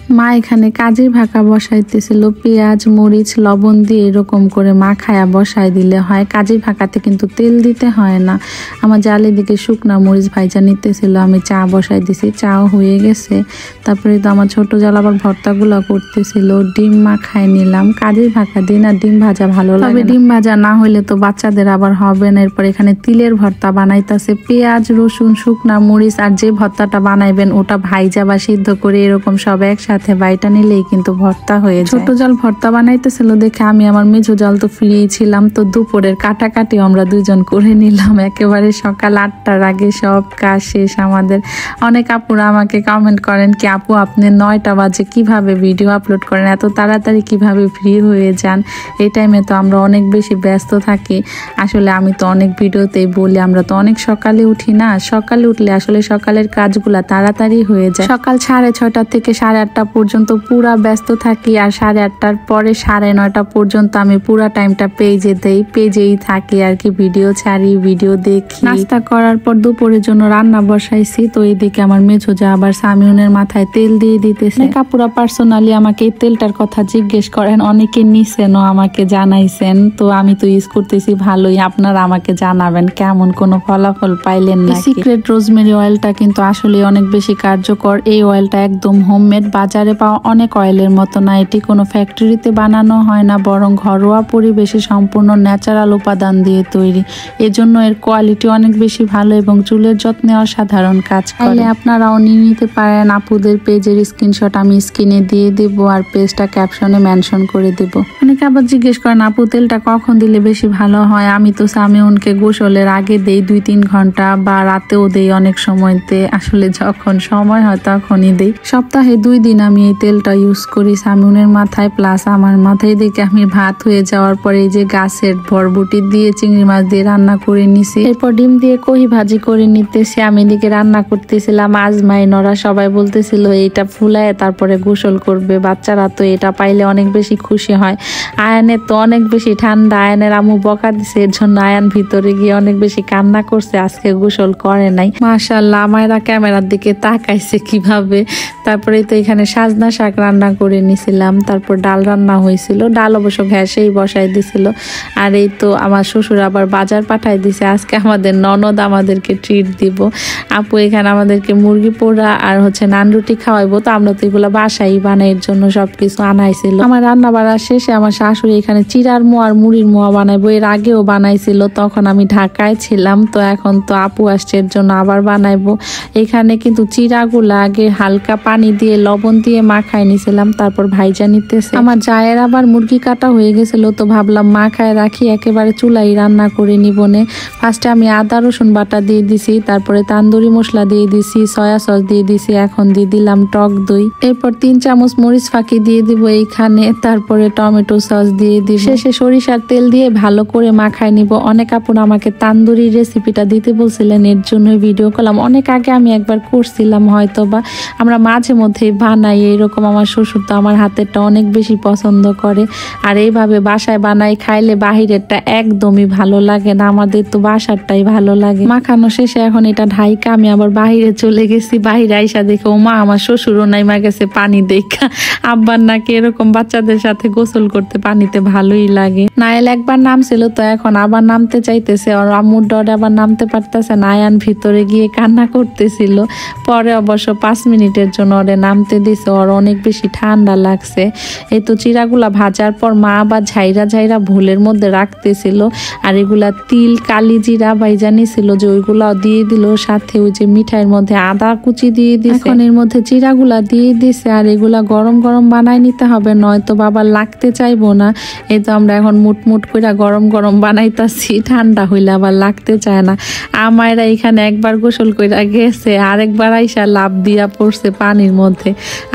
মা এখানে কাজের ভাকা বসাইতেছিল, পেঁয়াজ মরিচ লবণ দিয়ে এরকম করে মাখায়া বসাই দিলে হয়। কাজের ভাকাতে কিন্তু তেল দিতে হয় না। আমার জালে দিকে শুকনা মরিচ ভাইজা নিতেছিল, আমি চা বসাই দিছি, চাও হয়ে গেছে। তারপরে তো আমার ছোট জাল আবার ভর্তাগুলো করতেছিল, ডিম মাখায় নিলাম। কাজের ভাকা দিয়ে না ডিম ভাজা ভালো লাগে, ডিম ভাজা না হইলে তো বাচ্চাদের আবার হবে না। এরপর এখানে তিলের ভর্তা বানাইতেছে, পেঁয়াজ রসুন শুকনা মরিচ আর যে ভর্তাটা বানাইবেন ওটা ভাইজা বা সিদ্ধ করে এরকম সব একসাথে বাইটা নিলেই কিন্তু ভর্তা হয়ে যায়। ছোট জাল ভর্তা বানাইতেছিল দেখে আমি আমার মেঝো জাল তো ফ্রি ছিলাম, তো দুপুরের কাটাকাটি আমরা দুজন করে নিলাম। একেবারে সকাল 8টার আগে সব কাজ শেষ আমাদের। অনেক আপুরা আমাকে কমেন্ট করেন কি আপু আপনি 9টা বাজে কিভাবে ভিডিও আপলোড করেন, এত তাড়াতাড়ি কিভাবে ফ্রি হয়ে যান? এই টাইমে তো আমরা অনেক বেশি ব্যস্ত থাকি। আসলে আমি তো অনেক ভিডিওতেই বলি আমরা তো অনেক সকালে উঠি না, সকালে উঠলে আসলে সকালের কাজগুলা তাড়াতাড়ি হয়ে যায়। সকাল 6:30 থেকে 8:30 পর্যন্ত পুরা ব্যস্ত থাকি, আর 8:30টার পরে 9:30 পর্যন্ত আমি পুরা টাইমটা পেজেই থাকি আর কি, ভিডিও ছাড়ি, ভিডিও দেখি। নাস্তা করার পর দুপুরের জন্য রান্না বসাইছি, তো এইদিকে আমার মেঝো যা আবার সামিউনের মাথায় তেল দিয়ে দিতেছে। কাপুরা পার্সোনালি আমাকে এই তেলটার কথা জিজ্ঞেস করেন, অনেকে নিছেনও আমাকে জানাইছেন, তো আমি তো ইউজ করতেছি ভালোই। আপনারা আমাকে জানাবেন কেমন কোনো ফলাফল পাইলেন না। সিক্রেট রোজমেরি অয়েলটা কিন্তু আসলে অনেক বেশি কার্যকর। এই অয়েলটা একদম হোমমেড, বাজারে পাওয়া অনেক অয়েলের মতো না। এটি কোনো ফ্যাক্টরিতে বানানো হয় না, বরং ঘরোয়া পরিবেশে সম্পূর্ণ ন্যাচারাল উপাদান দিয়ে তৈরি। এজন্য এর কোয়ালিটি অনেক বেশি ভালো এবং চুলের যত্নে অসাধারণ কাজ করে। আপনারাও নিয়ে নিতে পারেন। আপুদের পেজের স্ক্রিনশট আমি স্ক্রিনে দিয়ে দেব, আর পেজটা ক্যাপশনে মেনশন করে দেব। অনেকে আবার জিজ্ঞেস করেন আপু তেলটা কখন দিলে বেশি ভালো হয়? আমি তো সামিউনকে গোসলের আগে দেই 2-3 ঘন্টা, বা রাতেও দেই অনেক সময়তে। আসলে যখন সময় হয় তখনই দেই। সপ্তাহে 2 দিন আমি এই তেলটা ইউজ করি সামিউনের মাথায় প্লাস আমার মাথায়। দেখে আমি ভাত হয়ে যাওয়ার পরে এই যে গাছের বরবটি দিয়ে চিংড়ি মাছ দিয়ে রান্না করে নিছি, এরপর ডিম দিয়ে কহি ভাজি করে নিতেছি। আমি এদিকে রান্না করতেছিলাম। আজমাই নরা সবাই বলতেছিল এইটা ফুলায় তারপরে গোসল করবে, বাচ্চারা তো এটা পাইলে অনেক বেশি খুশি হয়। আয়ানের তো অনেক বেশি ঠান্ডা, আয়ানের আম্মু বকা দিছে, এর জন্য আয়ান ভিতরে গিয়ে অনেক বেশি কান্না করছে, আজকে গোসল করে নাই। মাশাআল্লাহ আমায়রা ক্যামেরার দিকে তাকাইছে কিভাবে। তারপরে তো এখানে সাজনা শাক রান্না করে নিছিলাম, তারপর ডাল রান্না হয়েছিল, ডাল অবশ্য ঘ্যাসেই বসাই দিছিল। আর এই তো আমার শ্বশুর আবার বাজার পাঠাই দিছে, আজকে আমাদের ননদ আমাদেরকে ট্রিট দিব। আপু এখানে আমাদেরকে মুরগি পোড়া আর নান রুটি খাওয়াইবো, তো আমরা তো এগুলো বাসাই বানাই, এর জন্য সবকিছু আনাইছিল। আমার রান্না বাড়া শেষে আমার শাশুড়ি এখানে চিড়ার মোয়া আর মুড়ির মোয়া বানাইবো, এর আগেও বানাইছিল, তখন আমি ঢাকায় ছিলাম। তো এখন তো আপু আসছে, এর জন্য আবার বানাইবো। এখানে কিন্তু চিড়াগুলা আগে হালকা পানি দিয়ে লবণ দিয়ে মাখায় নিছিলাম, তারপর ভাইজা নিতেছে। আমার জায়ের আবার মুরগি কাটা হয়ে গেছিল, তো ভাবলাম মাখায় রাখি একেবারে চুলাই রান্না করে নিবনে। ফার্স্টে আমি আদা রসুন বাটা দিয়ে দিছি, তারপরে তান্দুরি মশলা দিয়ে দিছি, সয়া সস দিয়ে দিছি, এখন দিয়ে দিলাম টক দই, এরপর 3 চামচ মরিচ ফাঁকি দিয়ে দিব এইখানে, তারপরে টমেটো সস দিয়ে দিব, শেষে সরিষার তেল দিয়ে ভালো করে মাখায় নিব। অনেক আপুরা আমাকে তান্দুরি রেসিপিটা দিতে বলছিলেন, এর জন্য ভিডিও করলাম। অনেক আগে আমি একবার করছিলাম, হয়তো বা আমরা মাঝে মধ্যেই বানাই এরকম। আমার শ্বশুর তো আমার হাতেরটা অনেক বেশি পছন্দ করে, আর এইভাবে বাসায় বানাই খাইলে বাহিরেরটা একদমই ভালো লাগে না, আমাদের তো বাসারটাই ভালো লাগে। মাখানো শেষে এখন এটা ঢাইকা আমি আবার বাহিরে চলে গেছি। বাহিরে আইসা দেখে ও মা আমার শ্বশুরও নাইমা গেছে পানি দেখা। আব্বার নাকি এরকম বাচ্চাদের সাথে গোসল করতে পানিতে ভালোই লাগে। নাইল একবার নামছিল, তো এখন আবার নামতে চাইতেছে, আর আম্মুর ডরে আবার নামতে পারতেছে না। আয়ান ভিতরে গিয়ে কান্না করতেছিল, পরে অবশ্য 5 মিনিটের জন্য ওরে নামতে দিছে, ওর অনেক বেশি ঠান্ডা লাগছে। এই তো চিড়াগুলা ভাজার পর মা আবার ঝাইরা ভুলের মধ্যে রাখতেছিল, আর এগুলা তিল কালি জিরা ভাইজা নিছিল, যে ওইগুলাও দিয়ে দিল, সাথে ওই যে মিঠাইয়ের মধ্যে আদা কুচি দিয়ে দিছে। এখন এর মধ্যে চিড়াগুলা দিয়ে দিছে, আর এগুলা গরম গরম বানাই নিতে হবে, নয়তো বাবা লাগতে চাইবো না। এই তো আমরা এখন মুটমুট করে গরম গরম বানাইতাছি, ঠান্ডা হইলে আবার লাগতে চায় না। আমায়রা এখানে একবার গোসল কইরা গেছে, আরেকবার আইসা লাভ দিয়া পড়ছে পানির মধ্যে,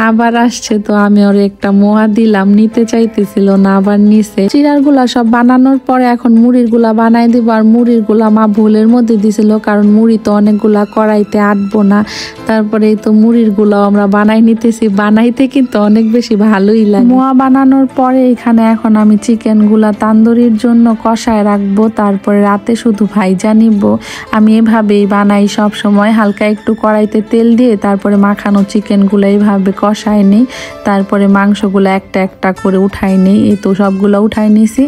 আবার আসছে, তো আমি ওর একটা মোয়া দিলাম, নিতে চাইতেছিল না, আবার নিছে। চিড়ার গুলা সব বানানোর পরে এখন মুড়ির গুলা বানাই দিব, আর মুড়ির গুলা মা ভুলের মধ্যে দিছিল, কারণ মুড়ি তো অনেকগুলা কড়াইতে আটবো না। তারপরে এই তো মুড়ির গুলাও আমরা বানাই নিতেছি, বানাইতে কিন্তু অনেক বেশি ভালোই লাগে। মোয়া বানানোর পরে এখানে এখন আমি চিকেন গুলা তান্দুরির জন্য কষায় রাখবো, তারপরে রাতে শুধু ভাইজা নিব। আমি এভাবেই বানাই সব সময়, হালকা একটু কড়াইতে তেল দিয়ে তারপরে মাখানো চিকেন গুলা এইভাবে কষাই নিই, তারপরে মাংসগুলো একটা একটা করে উঠাই নিই। এই তো সবগুলো উঠাই নিছি।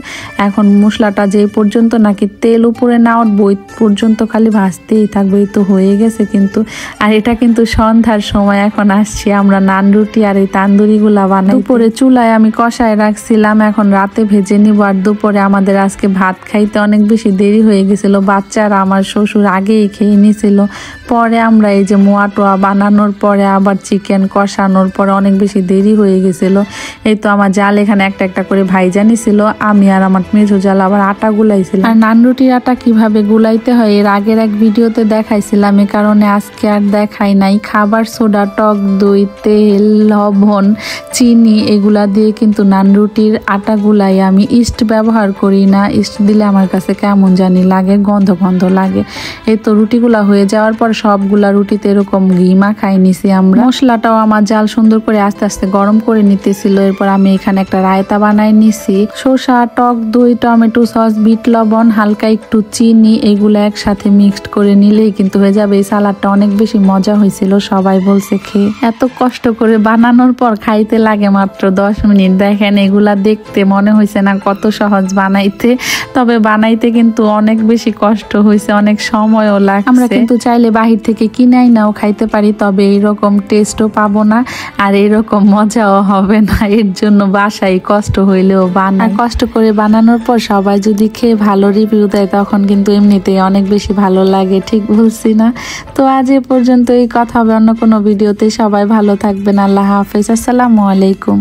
এখন মশলাটা যে পর্যন্ত নাকি তেল উপরে না উঠবে ওই পর্যন্ত খালি ভাজতেই থাকবে। এই তো হয়ে গেছে কিন্তু। আর এটা কিন্তু সন্ধ্যার সময় এখন আসছি আমরা নান রুটি আর এই তান্দুরিগুলা বানাই। দুপুরে চুলায় আমি কষায় রাখছিলাম, এখন রাতে ভেজে নিব। আর দুপুরে আমাদের আজকে ভাত খাইতে অনেক বেশি দেরি হয়ে গেছিল, বাচ্চারা আমার শ্বশুর আগেই খেয়ে নিয়েছিল। পরে আমরা এই যে মোয়া টোয়া বানানোর পরে আবার চিকেন কষানোর পরে অনেক বেশি দেরি হয়ে গেছিল। এই তো আমার জাল এখানে একটা একটা করে ভাইজা নিছিল, আমি আর আমার মেজো জাল আবার আটা গুলাইছিল। আর নান রুটির আটা কিভাবে গুলাইতে হয় এর আগের এক ভিডিওতে দেখাইছিলাম, এ কারণে আজকে আর দেখাই নাই। খাবার সোডা, টক দই, তেল, লবণ, চিনি এগুলা দিয়ে কিন্তু নান রুটির আটা গুলাই। আমি ইস্ট ব্যবহার করি না, ইস্ট দিলে আমার কাছে কেমন জানি লাগে, গন্ধ গন্ধ লাগে। এই তো রুটিগুলা হয়ে যাওয়ার পর সবগুলা রুটিতে এরকম ঘি মাখাই নিছি আমরা। মশলাটাও আমার জাল সুন্দর করে আস্তে আস্তে গরম করে নিতেছিল। এরপর আমি এখানে একটা রায়তা বানাই নিছি। শসা, টক দই, টমেটো সস, বিট লবণ, হালকা একটু চিনি এগুলো একসাথে মিক্সড করে নিলেই কিন্তু হয়ে যাবে। এই সালাডটা অনেক বেশি মজা হয়েছিল, সবাই বলছে খেয়ে। এত কষ্ট করে বানানোর পর খাইতে লাগে মাত্র 10 মিনিট। দেখেন এগুলা দেখতে মনে হয়েছে না কত সহজ বানাইতে, তবে বানাইতে কিন্তু অনেক বেশি কষ্ট হয়েছে, অনেক সময়ও লাগছে। আমরা কিন্তু চাইলে বাহির থেকে কিনাই নাও খাইতে পারি, তবে এইরকম টেস্টও পাবো না আর এইরকম মজাও হবে না। এর জন্য বাসায় কষ্ট হইলেও বানাই। কষ্ট করে বানানোর পর সবাই যদি খেয়ে ভালো রিভিউ দেয় তখন কিন্তু এমনিতেই অনেক বেশি ভালো লাগে, ঠিক বলছি না? তো আজ এ পর্যন্ত, এই কথা হবে অন্য কোনো ভিডিওতে। সবাই ভালো থাকবেন, আল্লাহ হাফেজ, আসসালামু আলাইকুম।